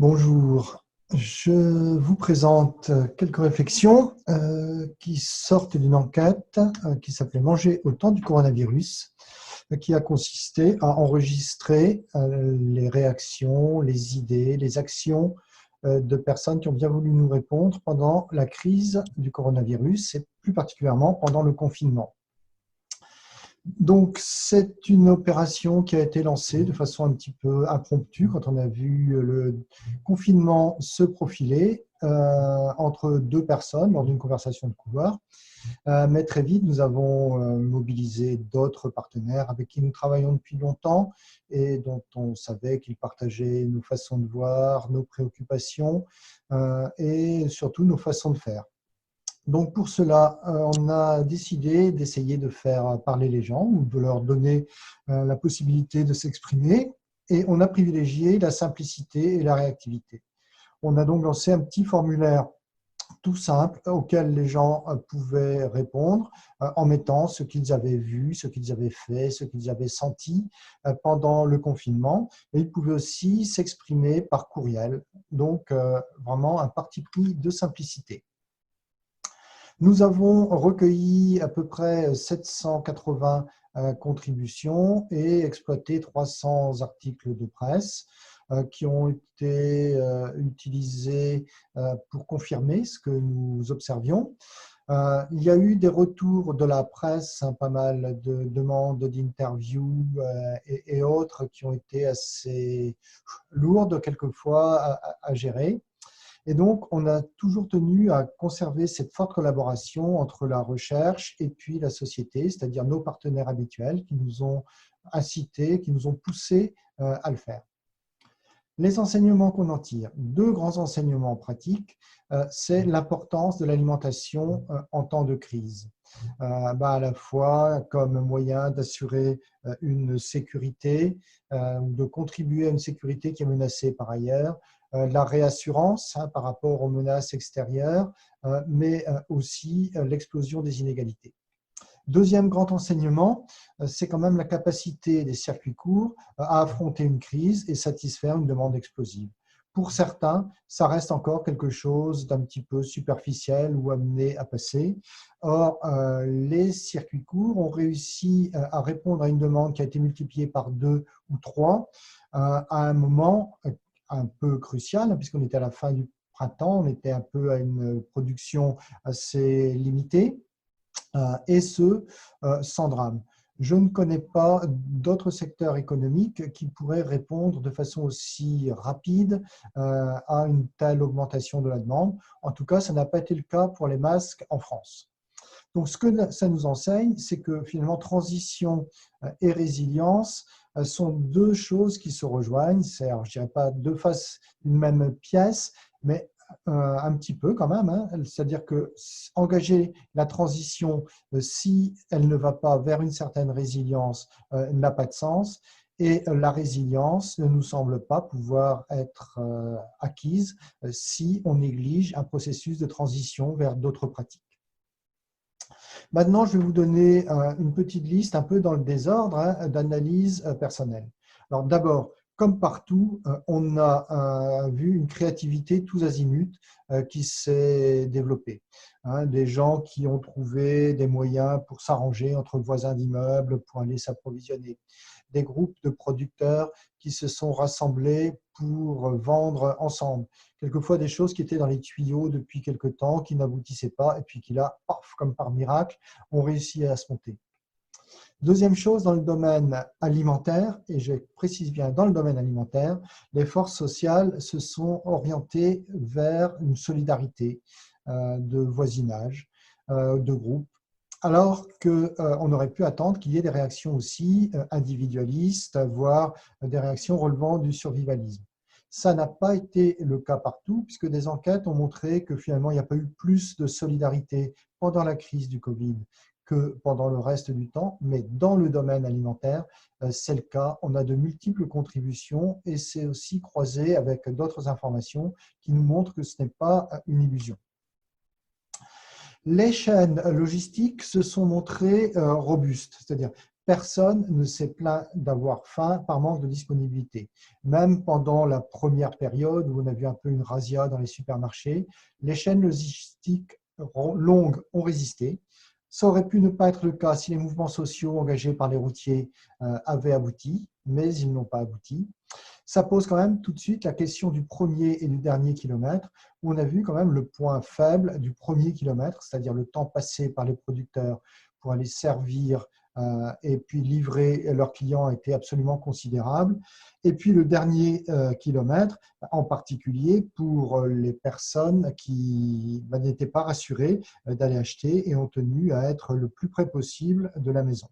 Bonjour, je vous présente quelques réflexions qui sortent d'une enquête qui s'appelait Manger au temps du coronavirus, qui a consisté à enregistrer les réactions, les idées, les actions de personnes qui ont bien voulu nous répondre pendant la crise du coronavirus et plus particulièrement pendant le confinement. Donc, c'est une opération qui a été lancée de façon un petit peu impromptue quand on a vu le confinement se profiler entre deux personnes lors d'une conversation de couloir. Mais très vite, nous avons mobilisé d'autres partenaires avec qui nous travaillons depuis longtemps et dont on savait qu'ils partageaient nos façons de voir, nos préoccupations et surtout nos façons de faire. Donc pour cela, on a décidé d'essayer de faire parler les gens ou de leur donner la possibilité de s'exprimer et on a privilégié la simplicité et la réactivité. On a donc lancé un petit formulaire tout simple auquel les gens pouvaient répondre en mettant ce qu'ils avaient vu, ce qu'ils avaient fait, ce qu'ils avaient senti pendant le confinement. Et ils pouvaient aussi s'exprimer par courriel, donc vraiment un parti pris de simplicité. Nous avons recueilli à peu près 780 contributions et exploité 300 articles de presse qui ont été utilisés pour confirmer ce que nous observions. Il y a eu des retours de la presse, pas mal de demandes d'interviews et autres qui ont été assez lourdes quelquefois à gérer. Et donc, on a toujours tenu à conserver cette forte collaboration entre la recherche et puis la société, c'est-à-dire nos partenaires habituels qui nous ont incités, qui nous ont poussés à le faire. Les enseignements qu'on en tire, deux grands enseignements pratiques, c'est l'importance de l'alimentation en temps de crise. À la fois comme moyen d'assurer une sécurité ou de contribuer à une sécurité qui est menacée par ailleurs, la réassurance par rapport aux menaces extérieures, mais aussi l'explosion des inégalités. Deuxième grand enseignement, c'est quand même la capacité des circuits courts à affronter une crise et satisfaire une demande explosive. Pour certains, ça reste encore quelque chose d'un petit peu superficiel ou amené à passer. Or, les circuits courts ont réussi à répondre à une demande qui a été multipliée par 2 ou 3 à un moment un peu crucial, puisqu'on était à la fin du printemps, on était un peu à une production assez limitée, et ce, sans drame. Je ne connais pas d'autres secteurs économiques qui pourraient répondre de façon aussi rapide à une telle augmentation de la demande. En tout cas, ça n'a pas été le cas pour les masques en France. Donc, ce que ça nous enseigne, c'est que finalement, transition et résilience sont deux choses qui se rejoignent. C'est, alors, je ne dirais pas deux faces d'une même pièce, mais un petit peu quand même. C'est-à-dire que engager la transition, si elle ne va pas vers une certaine résilience, n'a pas de sens. Et la résilience ne nous semble pas pouvoir être acquise si on néglige un processus de transition vers d'autres pratiques. Maintenant, je vais vous donner une petite liste un peu dans le désordre d'analyse personnelle. Alors d'abord, comme partout, on a vu une créativité tous azimuts qui s'est développée. Des gens qui ont trouvé des moyens pour s'arranger entre voisins d'immeubles, pour aller s'approvisionner. Des groupes de producteurs qui se sont rassemblés pour vendre ensemble. Quelquefois des choses qui étaient dans les tuyaux depuis quelque temps, qui n'aboutissaient pas, et puis qui là, paf, comme par miracle, ont réussi à se monter. Deuxième chose, dans le domaine alimentaire, et je précise bien dans le domaine alimentaire, les forces sociales se sont orientées vers une solidarité de voisinage, de groupe, alors qu'on aurait pu attendre qu'il y ait des réactions aussi individualistes, voire des réactions relevant du survivalisme. Ça n'a pas été le cas partout, puisque des enquêtes ont montré que finalement, il n'y a pas eu plus de solidarité pendant la crise du Covid que pendant le reste du temps, mais dans le domaine alimentaire, c'est le cas. On a de multiples contributions et c'est aussi croisé avec d'autres informations qui nous montrent que ce n'est pas une illusion. Les chaînes logistiques se sont montrées robustes, c'est-à-dire personne ne s'est plaint d'avoir faim par manque de disponibilité. Même pendant la première période où on a vu un peu une razzia dans les supermarchés, les chaînes logistiques longues ont résisté. Ça aurait pu ne pas être le cas si les mouvements sociaux engagés par les routiers avaient abouti, mais ils n'ont pas abouti. Ça pose quand même tout de suite la question du premier et du dernier kilomètre, où on a vu quand même le point faible du premier kilomètre, c'est-à-dire le temps passé par les producteurs pour aller servir et puis livrer leurs clients était absolument considérable. Et puis le dernier kilomètre, en particulier pour les personnes qui n'étaient pas rassurées d'aller acheter et ont tenu à être le plus près possible de la maison.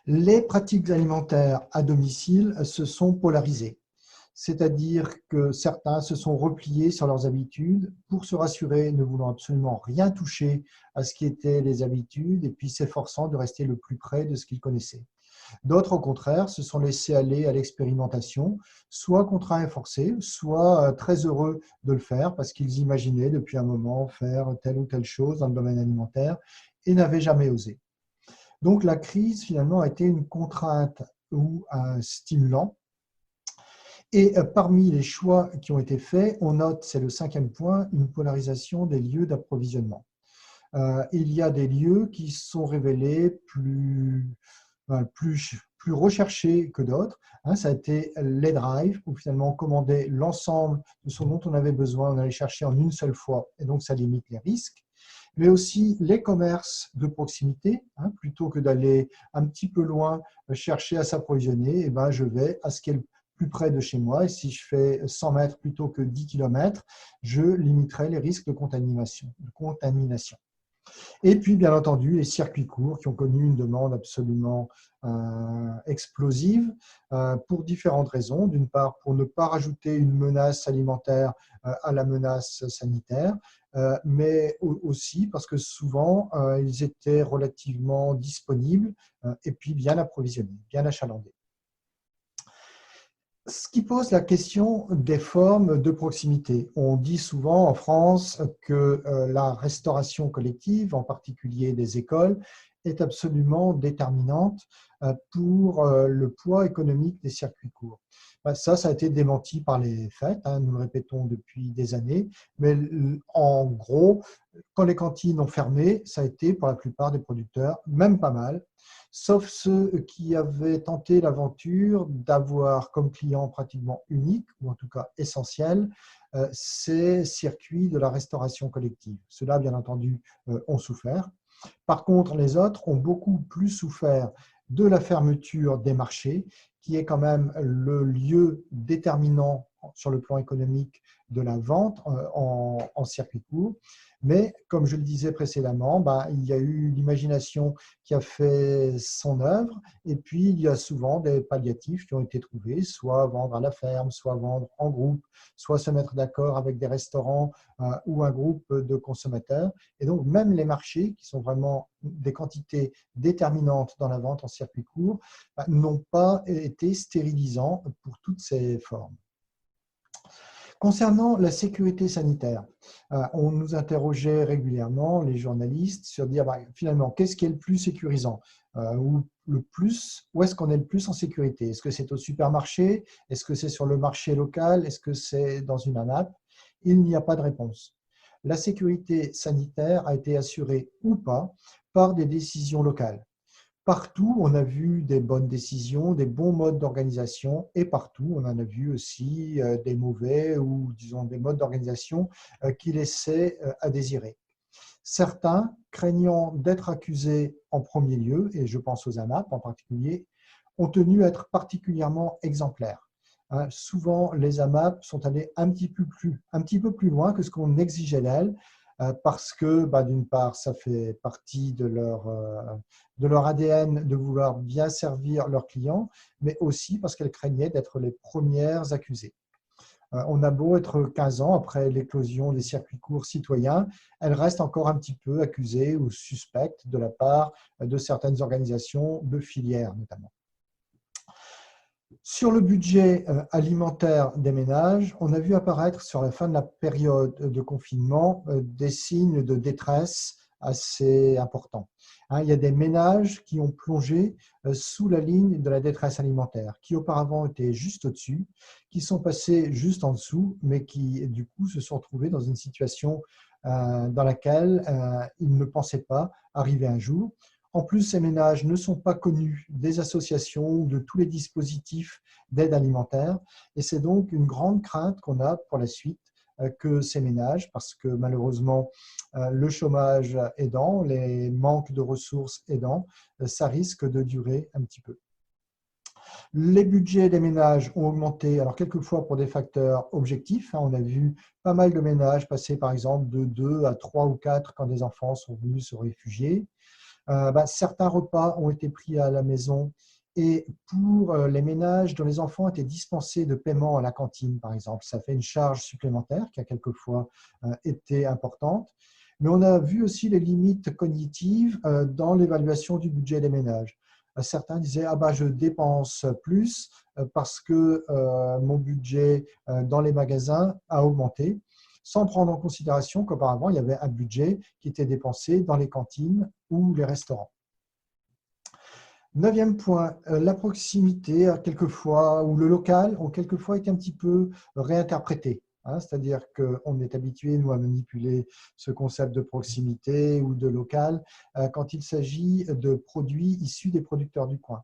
Les pratiques alimentaires à domicile se sont polarisées, c'est-à-dire que certains se sont repliés sur leurs habitudes pour se rassurer, ne voulant absolument rien toucher à ce qui étaient les habitudes et puis s'efforçant de rester le plus près de ce qu'ils connaissaient. D'autres, au contraire, se sont laissés aller à l'expérimentation, soit contraints et forcés, soit très heureux de le faire parce qu'ils imaginaient depuis un moment faire telle ou telle chose dans le domaine alimentaire et n'avaient jamais osé. Donc la crise, finalement, a été une contrainte ou un stimulant. Et parmi les choix qui ont été faits, on note, c'est le 5e point, une polarisation des lieux d'approvisionnement. Il y a des lieux qui sont révélés plus recherchés que d'autres. Ça a été les drives, où finalement on commandait l'ensemble de ce dont on avait besoin, on allait chercher en une seule fois, et donc ça limite les risques. Mais aussi les commerces de proximité, plutôt que d'aller un petit peu loin chercher à s'approvisionner, je vais à ce qui est le plus près de chez moi, et si je fais 100 mètres plutôt que 10 km, je limiterai les risques de contamination. Et puis, bien entendu, les circuits courts qui ont connu une demande absolument explosive pour différentes raisons. D'une part, pour ne pas rajouter une menace alimentaire à la menace sanitaire, mais aussi parce que souvent, ils étaient relativement disponibles et puis bien approvisionnés, bien achalandés. Ce qui pose la question des formes de proximité. On dit souvent en France que la restauration collective, en particulier des écoles, est absolument déterminante pour le poids économique des circuits courts. Ça a été démenti par les faits, nous le répétons depuis des années, mais en gros, quand les cantines ont fermé, ça a été pour la plupart des producteurs, même pas mal, sauf ceux qui avaient tenté l'aventure d'avoir comme client pratiquement unique, ou en tout cas essentiel, ces circuits de la restauration collective. Ceux-là, bien entendu, ont souffert. Par contre, les autres ont beaucoup plus souffert de la fermeture des marchés, qui est quand même le lieu déterminant sur le plan économique de la vente en circuit court. Mais comme je le disais précédemment, il y a eu l'imagination qui a fait son œuvre, et puis il y a souvent des palliatifs qui ont été trouvés, soit vendre à la ferme, soit vendre en groupe, soit se mettre d'accord avec des restaurants ou un groupe de consommateurs. Et donc même les marchés, qui sont vraiment des quantités déterminantes dans la vente en circuit court, n'ont pas été stérilisants pour toutes ces formes. Concernant la sécurité sanitaire, on nous interrogeait régulièrement, les journalistes, sur dire finalement, qu'est-ce qui est le plus sécurisant ou où est-ce qu'on est le plus en sécurité? Est-ce que c'est au supermarché? Est-ce que c'est sur le marché local? Est-ce que c'est dans une ANAP? Il n'y a pas de réponse. La sécurité sanitaire a été assurée ou pas par des décisions locales. Partout, on a vu des bonnes décisions, des bons modes d'organisation, et partout, on en a vu aussi des mauvais ou, disons, des modes d'organisation qui laissaient à désirer. Certains, craignant d'être accusés en premier lieu, et je pense aux ANAP en particulier, ont tenu à être particulièrement exemplaires. Souvent, les AMAP sont allés un petit peu plus loin que ce qu'on exigeait d'elles, parce que, d'une part, ça fait partie de leur ADN de vouloir bien servir leurs clients, mais aussi parce qu'elles craignaient d'être les premières accusées. On a beau être 15 ans après l'éclosion des circuits courts citoyens, elles restent encore un petit peu accusées ou suspectes de la part de certaines organisations de filières notamment. Sur le budget alimentaire des ménages, on a vu apparaître sur la fin de la période de confinement des signes de détresse assez important. Il y a des ménages qui ont plongé sous la ligne de la détresse alimentaire, qui auparavant étaient juste au-dessus, qui sont passés juste en dessous, mais qui du coup se sont retrouvés dans une situation dans laquelle ils ne pensaient pas arriver un jour. En plus, ces ménages ne sont pas connus des associations ou de tous les dispositifs d'aide alimentaire, et c'est donc une grande crainte qu'on a pour la suite que ces ménages, parce que malheureusement, le chômage aidant, les manques de ressources aidant, ça risque de durer un petit peu. Les budgets des ménages ont augmenté, alors quelquefois pour des facteurs objectifs. On a vu pas mal de ménages passer par exemple de 2 à 3 ou 4 quand des enfants sont venus se réfugier. Certains repas ont été pris à la maison et pour les ménages dont les enfants étaient dispensés de paiement à la cantine, par exemple, ça fait une charge supplémentaire qui a quelquefois été importante. Mais on a vu aussi les limites cognitives dans l'évaluation du budget des ménages. Certains disaient « Ah bah, je dépense plus parce que mon budget dans les magasins a augmenté », sans prendre en considération qu'auparavant, il y avait un budget qui était dépensé dans les cantines ou les restaurants. 9e point, la proximité, quelquefois, ou le local ont quelquefois été un petit peu réinterprétés. C'est-à-dire qu'on est habitué, nous, à manipuler ce concept de proximité ou de local quand il s'agit de produits issus des producteurs du coin.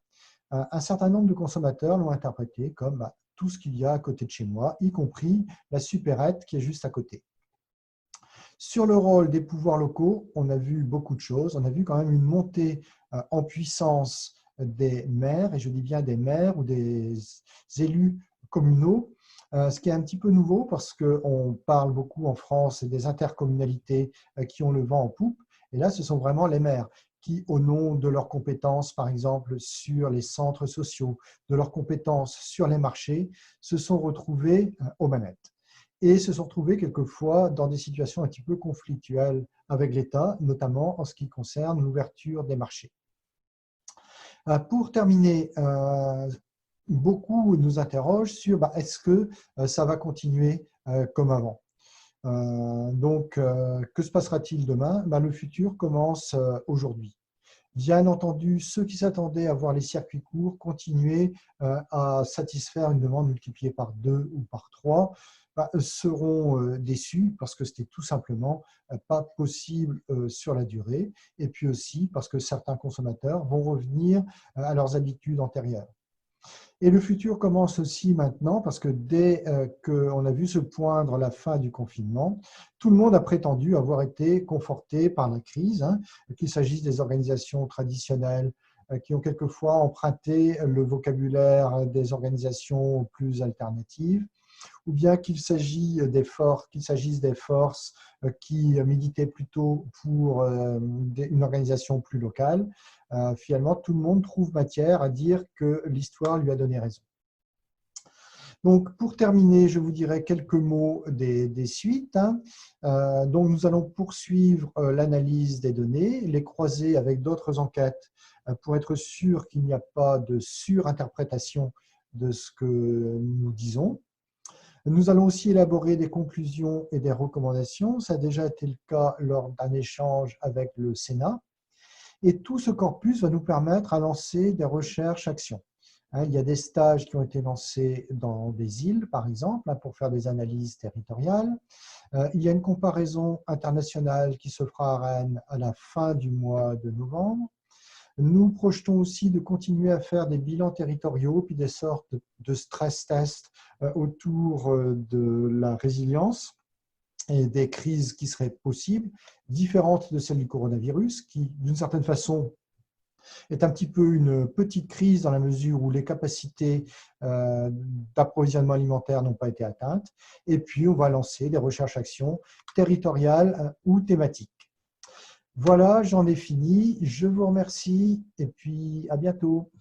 Un certain nombre de consommateurs l'ont interprété comme tout ce qu'il y a à côté de chez moi, y compris la supérette qui est juste à côté. Sur le rôle des pouvoirs locaux, on a vu beaucoup de choses. On a vu quand même une montée en puissance des maires, et je dis bien des maires ou des élus communaux, ce qui est un petit peu nouveau parce qu'on parle beaucoup en France des intercommunalités qui ont le vent en poupe. Et là, ce sont vraiment les maires qui, au nom de leurs compétences, par exemple, sur les centres sociaux, de leurs compétences sur les marchés, se sont retrouvés aux manettes et se sont retrouvés quelquefois dans des situations un petit peu conflictuelles avec l'État, notamment en ce qui concerne l'ouverture des marchés. Pour terminer, beaucoup nous interrogent sur est-ce que ça va continuer comme avant. Que se passera-t-il demain? Le futur commence aujourd'hui. Bien entendu, ceux qui s'attendaient à voir les circuits courts continuer à satisfaire une demande multipliée par 2 ou par 3 seront déçus parce que c'était tout simplement pas possible sur la durée, et puis aussi parce que certains consommateurs vont revenir à leurs habitudes antérieures. Et le futur commence aussi maintenant parce que dès qu'on a vu se poindre la fin du confinement, tout le monde a prétendu avoir été conforté par la crise, qu'il s'agisse des organisations traditionnelles qui ont quelquefois emprunté le vocabulaire des organisations plus alternatives, ou bien qu'il s'agisse des forces qui militaient plutôt pour une organisation plus locale. Finalement, tout le monde trouve matière à dire que l'histoire lui a donné raison. Donc, pour terminer, je vous dirai quelques mots des suites. Donc, nous allons poursuivre l'analyse des données, les croiser avec d'autres enquêtes pour être sûr qu'il n'y a pas de surinterprétation de ce que nous disons. Nous allons aussi élaborer des conclusions et des recommandations. Ça a déjà été le cas lors d'un échange avec le Sénat. Et tout ce corpus va nous permettre à lancer des recherches-actions. Il y a des stages qui ont été lancés dans des îles, par exemple, pour faire des analyses territoriales. Il y a une comparaison internationale qui se fera à Rennes à la fin du mois de novembre. Nous projetons aussi de continuer à faire des bilans territoriaux, puis des sortes de stress tests autour de la résilience et des crises qui seraient possibles, différentes de celles du coronavirus, qui, d'une certaine façon, est un petit peu une petite crise dans la mesure où les capacités d'approvisionnement alimentaire n'ont pas été atteintes. Et puis, on va lancer des recherches-actions territoriales ou thématiques. Voilà, j'en ai fini. Je vous remercie et puis à bientôt.